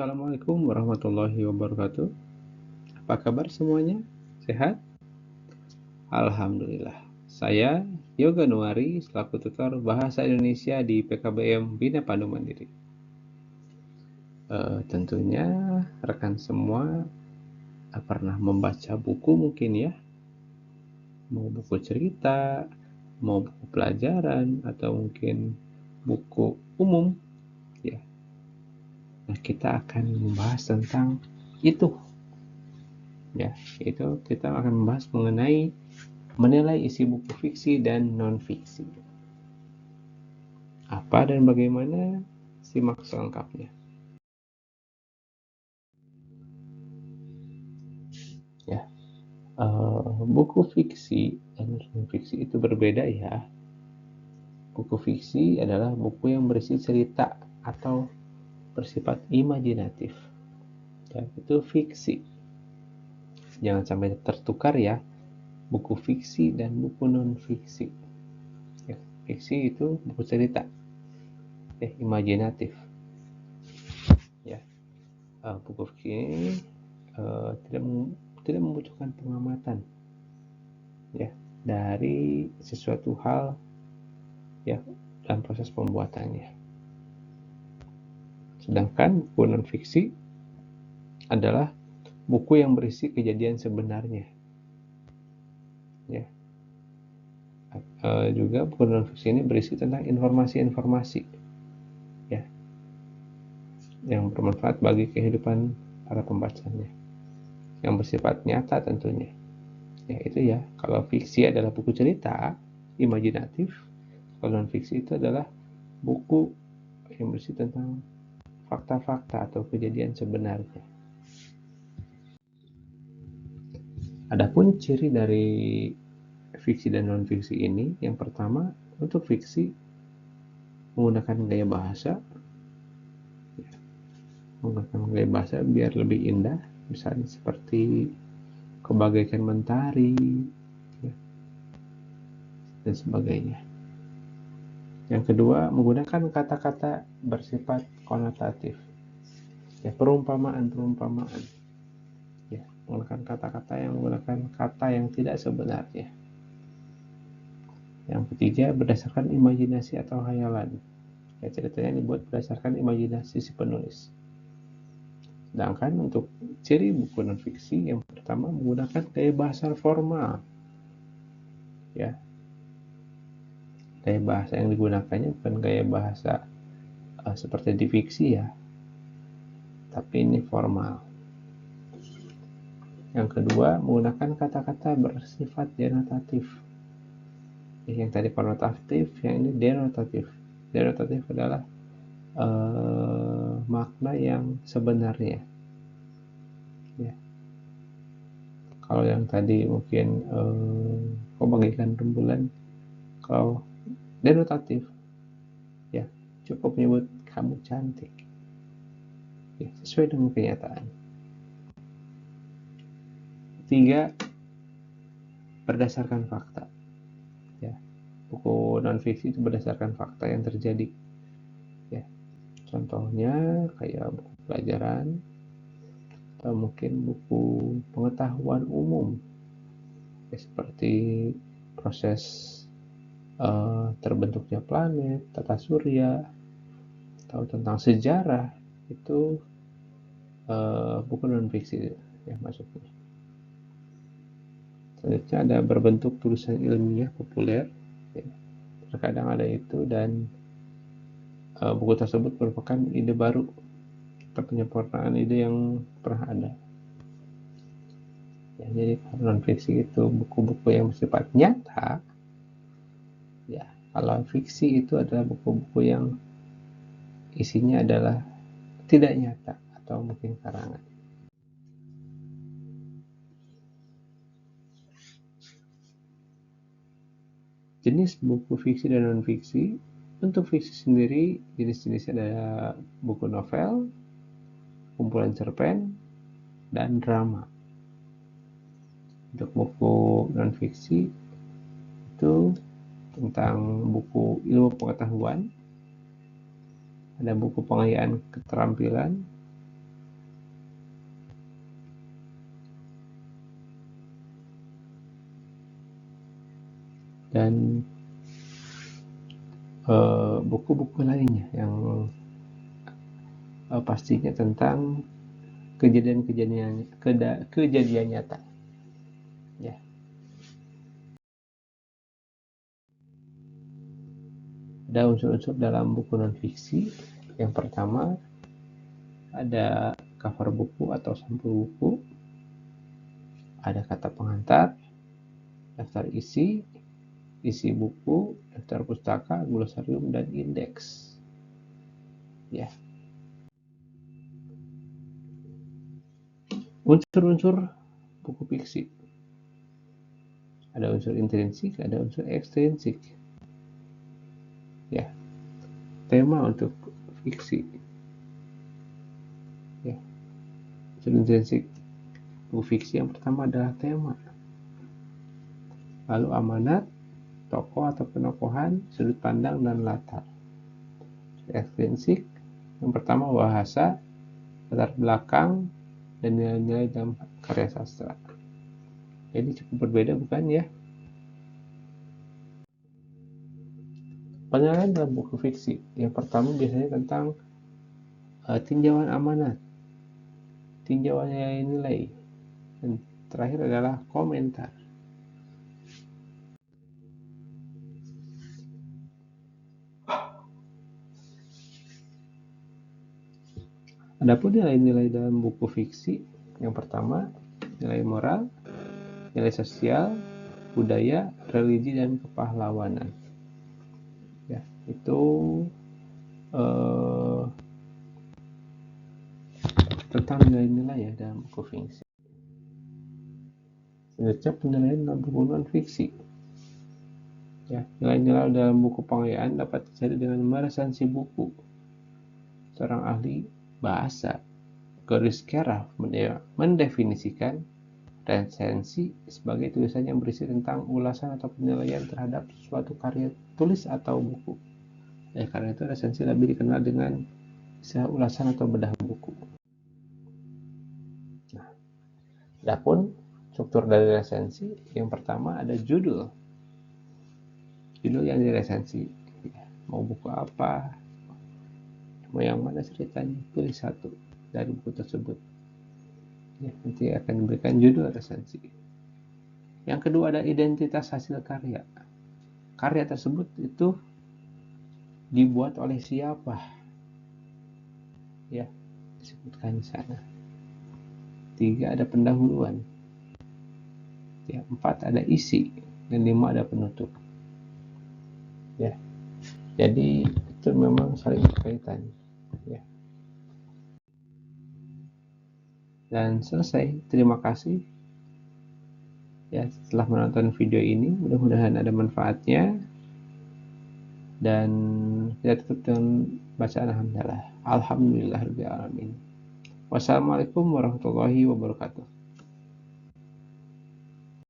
Assalamualaikum warahmatullahi wabarakatuh. Apa kabar semuanya? Sehat? Alhamdulillah. Saya Yoga Nuari selaku tutor Bahasa Indonesia di PKBM Bina Pandu Mandiri. Tentunya rekan semua pernah membaca buku mungkin ya, mau buku cerita, mau buku pelajaran, atau mungkin buku umum ya. Nah, kita akan membahas tentang itu ya, itu kita akan membahas mengenai menilai isi buku fiksi dan non-fiksi. Apa dan bagaimana? Simak selengkapnya. Ya, buku fiksi dan non-fiksi itu berbeda ya. Buku fiksi adalah buku yang berisi cerita atau bersifat imajinatif. Ya, itu fiksi. Jangan sampai tertukar ya, buku fiksi dan buku non-fiksi. Ya, fiksi itu buku cerita, imajinatif. Ya, buku fiksi ini tidak membutuhkan pengamatan ya dari sesuatu hal ya dalam proses pembuatannya. Sedangkan buku non-fiksi adalah buku yang berisi kejadian sebenarnya. Ya. Juga buku non-fiksi ini berisi tentang informasi-informasi ya yang bermanfaat bagi kehidupan para pembacanya, yang bersifat nyata tentunya. Ya itu ya, kalau fiksi adalah buku cerita imajinatif, kalau non-fiksi itu adalah buku yang berisi tentang fakta-fakta atau kejadian sebenarnya. Adapun ciri dari fiksi dan non-fiksi ini, yang pertama, untuk fiksi menggunakan gaya bahasa, biar lebih indah, misalnya seperti kebagaikan mentari ya, dan sebagainya. Yang kedua, menggunakan kata-kata bersifat konotatif, ya perumpamaan ya, menggunakan kata-kata yang tidak sebenarnya. Yang ketiga, berdasarkan imajinasi atau hayalan. Ya, ceritanya dibuat berdasarkan imajinasi si penulis. Sedangkan untuk ciri buku non-fiksi, yang pertama menggunakan gaya bahasa formal. Ya, gaya bahasa yang digunakannya bukan gaya bahasa seperti di fiksi ya, tapi ini formal. Yang kedua, menggunakan kata-kata bersifat denotatif. Yang tadi konotatif, yang ini denotatif. Denotatif adalah makna yang sebenarnya ya. Kalau yang tadi mungkin bagaikan rembulan, kalau denotatif ya cukup menyebut kamu cantik ya, sesuai dengan kenyataan. Tiga, berdasarkan fakta ya, buku non-fiksi itu berdasarkan fakta yang terjadi ya. Contohnya kayak buku pelajaran atau mungkin buku pengetahuan umum ya, seperti proses terbentuknya planet, tata surya, atau tentang sejarah, itu buku non-fiksi ya masuknya. Selanjutnya ada berbentuk tulisan ilmiah populer ya. Terkadang ada itu, dan buku tersebut merupakan ide baru atau penyempurnaan ide yang pernah ada ya. Jadi non-fiksi itu buku-buku yang bersifat nyata ya. Kalau fiksi itu adalah buku-buku yang isinya adalah tidak nyata atau mungkin karangan. Jenis buku fiksi dan non-fiksi. Untuk fiksi sendiri, jenis-jenisnya ada buku novel, kumpulan cerpen, dan drama. Untuk buku non-fiksi itu tentang buku ilmu pengetahuan, ada buku pengayaan keterampilan, dan buku-buku lainnya yang pastinya tentang kejadian nyata ya. Ada unsur-unsur dalam buku non-fiksi. Yang pertama, ada cover buku atau sampul buku, ada kata pengantar, daftar isi buku, daftar pustaka, glosarium, dan indeks ya. Unsur-unsur buku fiksi, ada unsur intrinsik, ada unsur ekstrinsik ya. Tema untuk fiksi ya. Unsur intrinsik buku fiksi yang pertama adalah tema, lalu amanat, tokoh atau penokohan, sudut pandang, dan latar. Ekstrinsik yang pertama bahasa, latar belakang, dan nilai-nilai dalam karya sastra. Jadi cukup berbeda bukan ya? Penilaian dalam buku fiksi yang pertama biasanya tentang tinjauan amanat, tinjauan nilai, dan terakhir adalah komentar. Adapun nilai-nilai dalam buku fiksi yang pertama nilai moral, nilai sosial, budaya, religi, dan kepahlawanan ya. Itu tentang nilai-nilai ya dalam buku fiksi. Selanjutnya penilaian dalam buku non fiksi ya. Nilai-nilai dalam buku pengayaan dapat terjadi dengan meresensi buku. Seorang ahli bahasa Goris Keraf mendefinisikan resensi sebagai tulisan yang berisi tentang ulasan atau penilaian terhadap suatu karya tulis atau buku. Karena itu resensi lebih dikenal dengan istilah ulasan atau bedah buku. Nah, adapun struktur dari resensi yang pertama ada judul yang diresensi ya. Mau buku apa, mau yang mana ceritanya, pilih satu dari buku tersebut ya, nanti akan diberikan judul resensi. Yang kedua ada identitas hasil karya. Karya tersebut itu dibuat oleh siapa ya, disebutkan di sana. 3 ada pendahuluan ya. 4 ada isi, dan 5 ada penutup ya. Jadi itu memang saling berkaitan ya. Dan selesai. Terima kasih ya setelah menonton video ini. Mudah-mudahan ada manfaatnya, dan kita tutup dengan bacaan alhamdulillah. Alhamdulillahirabbil alamin. Wassalamualaikum warahmatullahi wabarakatuh.